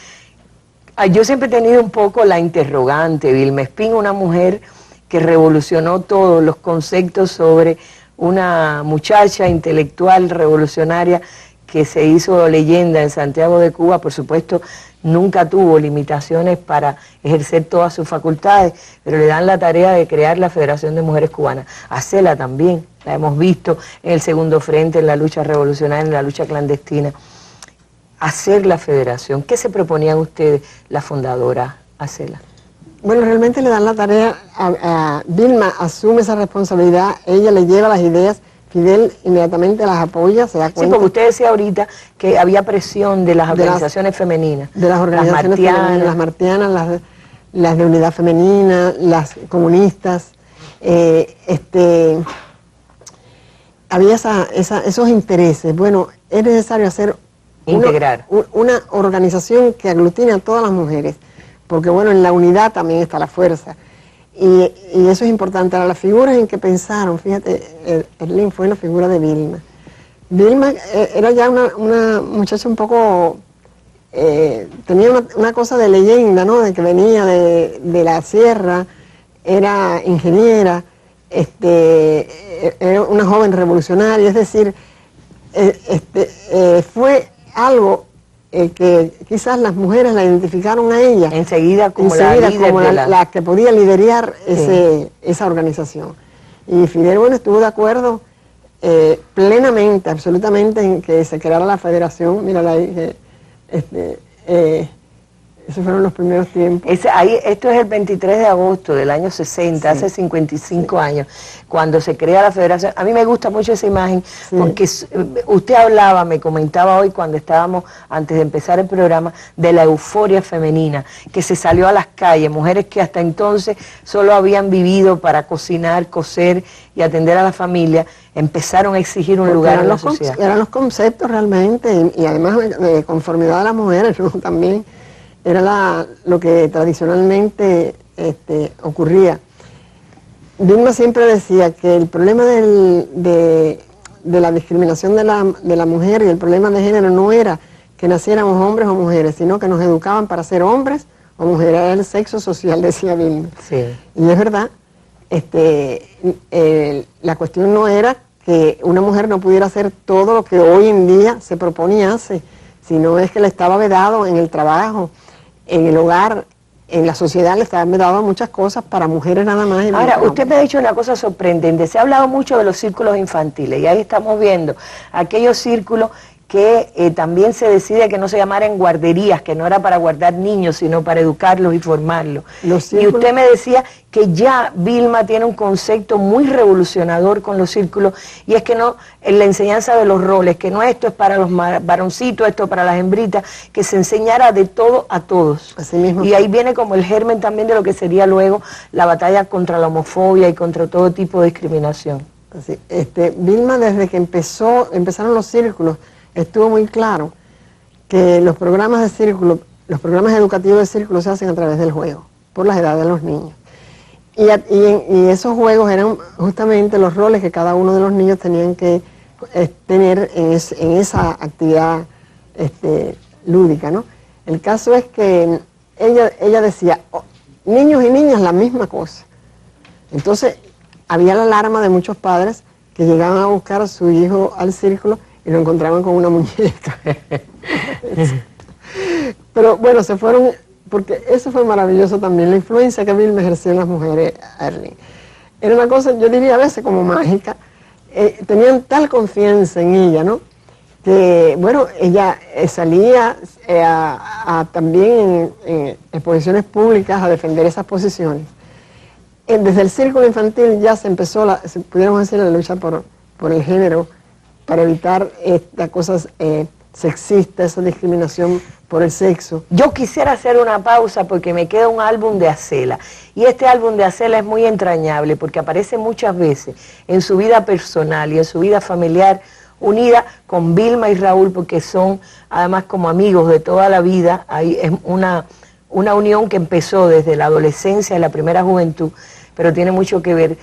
Yo siempre he tenido un poco la interrogante, Vilma Espín, una mujer que revolucionó todos los conceptos sobre una muchacha intelectual revolucionaria que se hizo leyenda en Santiago de Cuba. Por supuesto, nunca tuvo limitaciones para ejercer todas sus facultades, pero le dan la tarea de crear la Federación de Mujeres Cubanas. Acela también, la hemos visto en el segundo frente, en la lucha revolucionaria, en la lucha clandestina. Hacer la federación, ¿qué se proponían ustedes, la fundadora Acela? Bueno, realmente le dan la tarea a Vilma, asume esa responsabilidad, ella le lleva las ideas, Fidel inmediatamente las apoya, se da cuenta. Sí, porque usted decía ahorita que había presión de las organizaciones femeninas. De las organizaciones femeninas, las martianas, las de unidad femenina, las comunistas. Había esos intereses. Bueno, es necesario hacer integrar una organización que aglutine a todas las mujeres, porque bueno, en la unidad también está la fuerza. Y eso es importante. Ahora, las figuras en que pensaron, fíjate, Erlín, fue la figura de Vilma. Vilma era ya una muchacha un poco, tenía una cosa de leyenda, ¿no? De que venía de la sierra, era ingeniera, era una joven revolucionaria, es decir, fue algo que quizás las mujeres la identificaron a ella enseguida como la que podía liderar esa organización. Y Fidel, bueno, estuvo de acuerdo plenamente, absolutamente, en que se creara la federación. Mírala ahí, esos fueron los primeros tiempos. Esto es el 23 de agosto del año 60, sí, hace 55 años, cuando se crea la federación. A mí me gusta mucho esa imagen, porque usted hablaba, me comentaba hoy cuando estábamos, antes de empezar el programa, de la euforia femenina, que se salió a las calles, mujeres que hasta entonces solo habían vivido para cocinar, coser y atender a la familia, empezaron a exigir un lugar en la sociedad. Eran los conceptos realmente, y además de conformidad de las mujeres, ¿no? También era lo que tradicionalmente ocurría. Vilma siempre decía que el problema de de la discriminación de la mujer y el problema de género no era que naciéramos hombres o mujeres, sino que nos educaban para ser hombres o mujeres. Era el sexo social, decía Vilma. Sí. Y es verdad, la cuestión no era que una mujer no pudiera hacer todo lo que hoy en día se propone y hace, sino es que le estaba vedado en el trabajo, en el hogar, en la sociedad le estaban vedado muchas cosas para mujeres nada más. Ahora, usted me ha dicho una cosa sorprendente, se ha hablado mucho de los círculos infantiles y ahí estamos viendo aquellos círculos que también se decide que no se llamaran guarderías, que no era para guardar niños, sino para educarlos y formarlos. Y usted me decía que ya Vilma tiene un concepto muy revolucionador con los círculos, y es que no, en la enseñanza de los roles, que no esto es para los varoncitos, esto es para las hembritas, que se enseñara de todo a todos. Así mismo. Y ahí viene como el germen también de lo que sería luego la batalla contra la homofobia y contra todo tipo de discriminación. Así, Vilma, desde que empezaron los círculos, estuvo muy claro que los programas de círculo, los programas educativos de círculo se hacen a través del juego, por las edades de los niños. Y esos juegos eran justamente los roles que cada uno de los niños tenían que tener en esa actividad lúdica, ¿no? El caso es que ella decía, niños y niñas la misma cosa. Entonces había la alarma de muchos padres que llegaban a buscar a su hijo al círculo y lo encontraban con una muñeca. Pero bueno, se fueron, porque eso fue maravilloso también, la influencia que Vilma ejerció en las mujeres, Erling. Era una cosa, yo diría a veces como mágica, tenían tal confianza en ella, ¿no? Que, bueno, ella salía también en exposiciones públicas a defender esas posiciones. Desde el círculo infantil ya se empezó, pudiéramos decir, la lucha por el género, para evitar estas cosas sexistas, esa discriminación por el sexo. Yo quisiera hacer una pausa porque me queda un álbum de Acela, y este álbum de Acela es muy entrañable porque aparece muchas veces en su vida personal y en su vida familiar, unida con Vilma y Raúl, porque son además como amigos de toda la vida. Hay una unión que empezó desde la adolescencia y la primera juventud, pero tiene mucho que ver,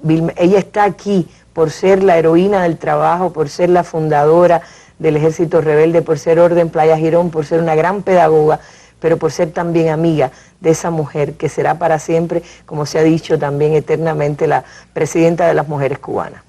Vilma, ella está aquí por ser la heroína del trabajo, por ser la fundadora del Ejército Rebelde, por ser Orden Playa Girón, por ser una gran pedagoga, pero por ser también amiga de esa mujer que será para siempre, como se ha dicho también eternamente, la presidenta de las mujeres cubanas.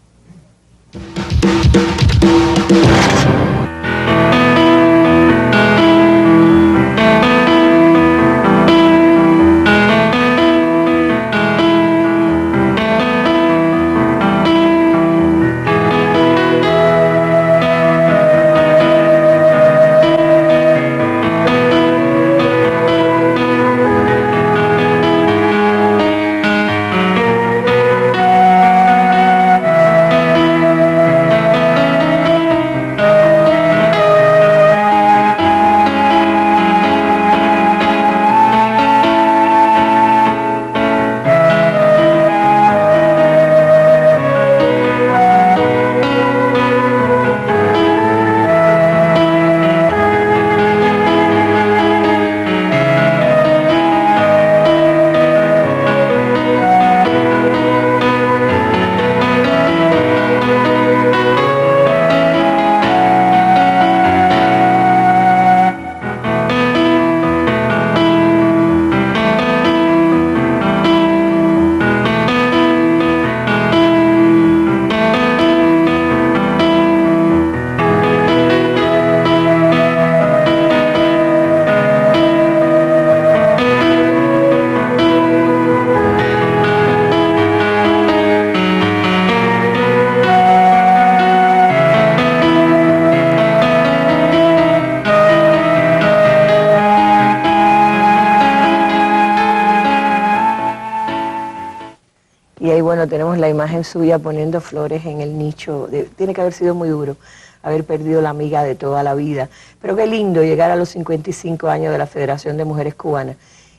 Y ahí, bueno, tenemos la imagen suya poniendo flores en el nicho. Tiene que haber sido muy duro haber perdido la amiga de toda la vida. Pero qué lindo llegar a los 55 años de la Federación de Mujeres Cubanas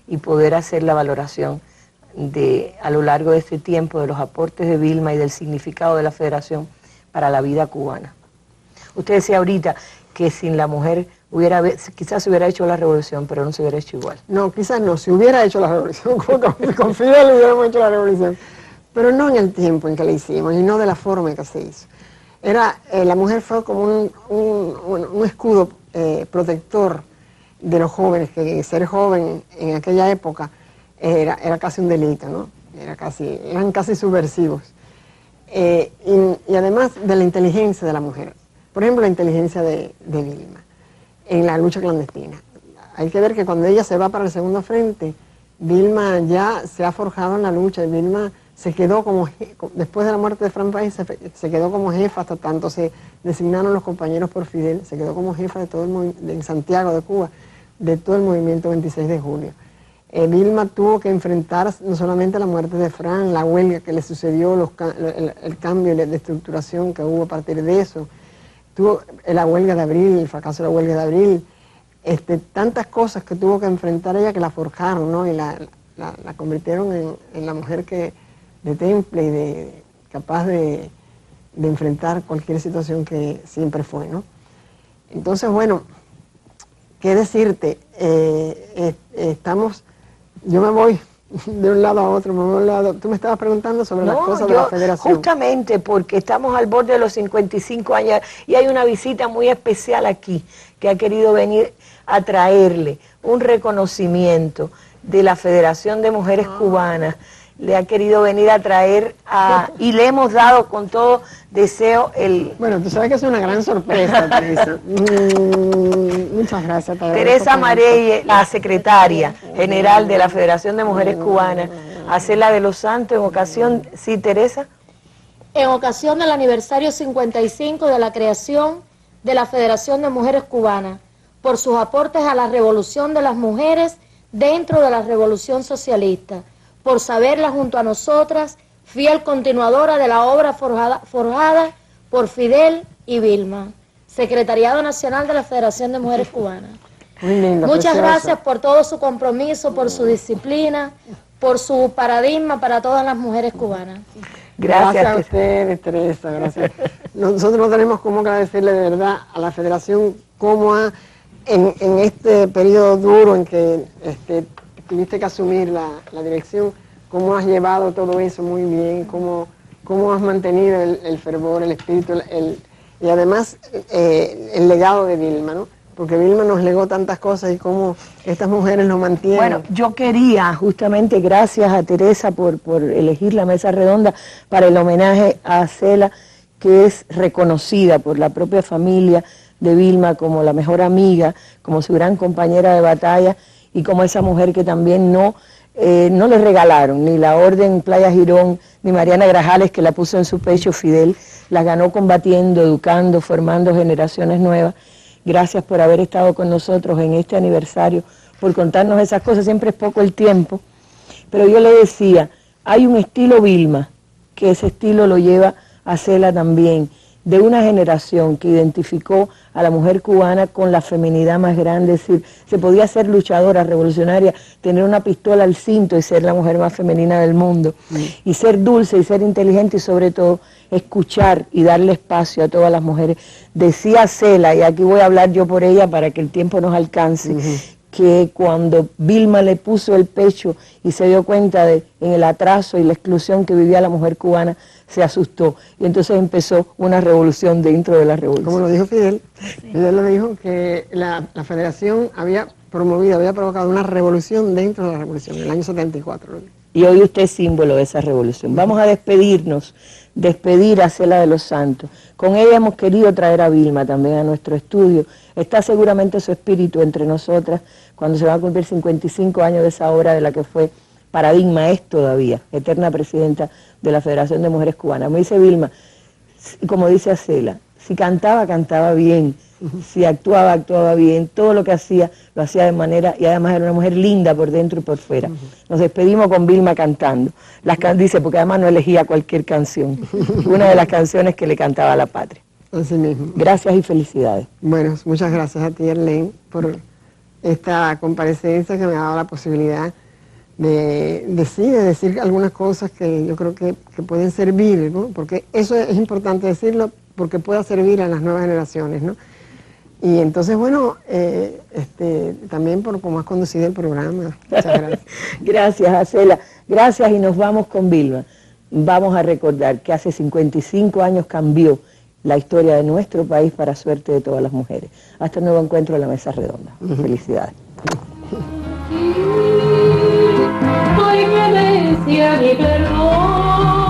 y poder hacer la valoración a lo largo de este tiempo de los aportes de Vilma y del significado de la Federación para la vida cubana. Usted decía ahorita que sin la mujer quizás se hubiera hecho la revolución, pero no se hubiera hecho igual. No, quizás no, se hubiera hecho la revolución, con Fidel hubiéramos hecho la revolución, pero no en el tiempo en que la hicimos y no de la forma en que se hizo. la mujer fue como un escudo protector de los jóvenes, que ser joven en aquella época era casi un delito, ¿no? Eran casi subversivos. Y además de la inteligencia de la mujer. Por ejemplo, la inteligencia de Vilma en la lucha clandestina. Hay que ver que cuando ella se va para el segundo frente, Vilma ya se ha forjado en la lucha, y Vilma se quedó después de la muerte de Fran País, se quedó como jefa, hasta tanto se designaron los compañeros por Fidel, se quedó como jefa de todo en Santiago de Cuba, de todo el movimiento 26 de julio. Vilma tuvo que enfrentar no solamente la muerte de Fran, la huelga que le sucedió, el cambio de estructuración que hubo a partir de eso, tuvo la huelga de abril, el fracaso de la huelga de abril, tantas cosas que tuvo que enfrentar ella que la forjaron, ¿no? Y la convirtieron en la mujer de temple y capaz de enfrentar cualquier situación que siempre fue, ¿no? Entonces, bueno, ¿qué decirte? Yo me voy de un lado a otro, Tú me estabas preguntando sobre las cosas de la federación. Justamente porque estamos al borde de los 55 años y hay una visita muy especial aquí que ha querido venir a traerle un reconocimiento de la Federación de Mujeres Cubanas. Le ha querido venir a traer y le hemos dado con todo deseo Bueno, tú sabes que es una gran sorpresa, Teresa. Muchas gracias. Teresa Marelle, la secretaria general de la Federación de Mujeres Cubanas, a Cela de los Santos en ocasión, ¿sí, Teresa? En ocasión del aniversario 55 de la creación de la Federación de Mujeres Cubanas, por sus aportes a la revolución de las mujeres dentro de la revolución socialista, por saberla junto a nosotras, fiel continuadora de la obra forjada por Fidel y Vilma, Secretariado Nacional de la Federación de Mujeres Cubanas. Muy lindo, Muchas precioso. gracias por todo su compromiso, por su disciplina, por su paradigma para todas las mujeres cubanas. Gracias a ustedes, Teresa, gracias. Nosotros no tenemos cómo agradecerle de verdad a la Federación cómo en este periodo duro en que tuviste que asumir la dirección, cómo has llevado todo eso muy bien, cómo has mantenido el fervor, el espíritu, y además el legado de Vilma, ¿no? Porque Vilma nos legó tantas cosas y cómo estas mujeres nos mantienen. Bueno, yo quería justamente, gracias a Teresa por elegir la mesa redonda para el homenaje a Cela, que es reconocida por la propia familia de Vilma como la mejor amiga, como su gran compañera de batalla y como esa mujer que también no le regalaron ni la Orden Playa Girón, ni Mariana Grajales, que la puso en su pecho Fidel, la ganó combatiendo, educando, formando generaciones nuevas. Gracias por haber estado con nosotros en este aniversario, por contarnos esas cosas. Siempre es poco el tiempo, pero yo le decía, hay un estilo Vilma, que ese estilo lo lleva a Cela también, de una generación que identificó a la mujer cubana con la feminidad más grande, es decir, se podía ser luchadora, revolucionaria, tener una pistola al cinto y ser la mujer más femenina del mundo, y ser dulce y ser inteligente y sobre todo escuchar y darle espacio a todas las mujeres. Decía Cela, y aquí voy a hablar yo por ella para que el tiempo nos alcance, que cuando Vilma le puso el pecho y se dio cuenta en el atraso y la exclusión que vivía la mujer cubana, se asustó. Y entonces empezó una revolución dentro de la revolución. Como lo dijo Fidel, Fidel lo dijo que la Federación había provocado una revolución dentro de la revolución, en el año 74. Y hoy usted es símbolo de esa revolución. Vamos a despedir a Cela de los Santos. Con ella hemos querido traer a Vilma también a nuestro estudio. Está seguramente su espíritu entre nosotras cuando se van a cumplir 55 años de esa obra de la que fue paradigma, es todavía eterna presidenta de la Federación de Mujeres Cubanas. Me dice Vilma, como dice Cela, si cantaba, cantaba bien, si actuaba, actuaba bien, todo lo que hacía, lo hacía de manera, y además era una mujer linda por dentro y por fuera. Nos despedimos con Vilma cantando. Dice, porque además no elegía cualquier canción, una de las canciones que le cantaba a la patria. Así mismo. Gracias y felicidades. Bueno, muchas gracias a ti, Arlene, por esta comparecencia que me ha dado la posibilidad de decir algunas cosas que yo creo que pueden servir, ¿no? Porque eso es importante decirlo, porque pueda servir a las nuevas generaciones, ¿no? Y entonces, bueno, también por cómo has conducido el programa. Muchas gracias. Gracias, Acela. Gracias, y nos vamos con Vilma. Vamos a recordar que hace 55 años cambió la historia de nuestro país para suerte de todas las mujeres. Hasta un nuevo encuentro en la mesa redonda. Felicidades. Ay, que decía mi perdón.